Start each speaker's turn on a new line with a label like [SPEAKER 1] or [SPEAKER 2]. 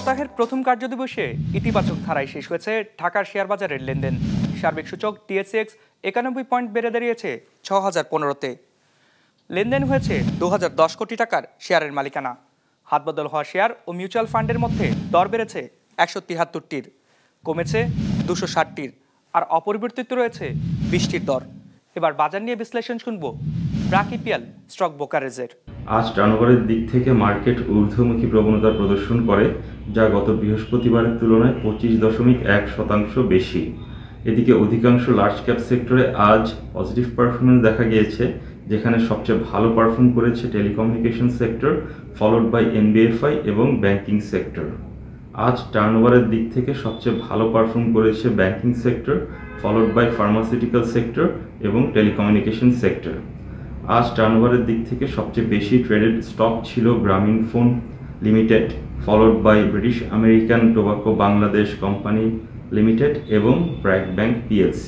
[SPEAKER 1] সপ্তাহের প্রথম কার্যদিবসে ইতিবাচক ধারায় শেষ হয়েছে ঢাকার শেয়ার বাজারের লেনদেন। সার্বিক সূচক TSX 91 পয়েন্ট বেড়ে দাঁড়িয়েছে 6015-তে। লেনদেন হয়েছে 2010 কোটি টাকার শেয়ারের মালিকানা। হাতবদল হওয়া শেয়ার ও মিউচুয়াল ফান্ডের মধ্যে দর বেড়েছে 173টির, কমেছে 260টির, আর অপরিবর্তিত রয়েছে 20টির দর। এবার বাজার নিয়ে বিশ্লেষণ শুনব ব্র্যাক ইপিএল স্টক ব্রোকারেজের।
[SPEAKER 2] আজ টার্নওভারের দিক থেকে মার্কেট ঊর্ধ্বমুখী প্রবণতা প্রদর্শন করে, যা গত বৃহস্পতিবারের তুলনায় 25.1% বেশি। এদিকে অধিকাংশ লার্জ ক্যাপ সেক্টরে আজ পজিটিভ পারফরমেন্স দেখা গিয়েছে, যেখানে সবচেয়ে ভালো পারফর্ম করেছে telecommunication sector, followed by NBFI এবং ব্যাংকিং সেক্টর। আজ টার্নওভারের দিক থেকে সবচেয়ে ভালো পারফর্ম করেছে banking sector, followed by pharmaceutical sector এবং টেলিকমিউনিকেশন সেক্টর। আজ টার্নওভারের দিক থেকে সবচেয়ে বেশি ট্রেডেড স্টক ছিল Grameenphone limited, followed by British American Tobacco Bangladesh company limited এবং ব্র্যাক ব্যাংক PLC।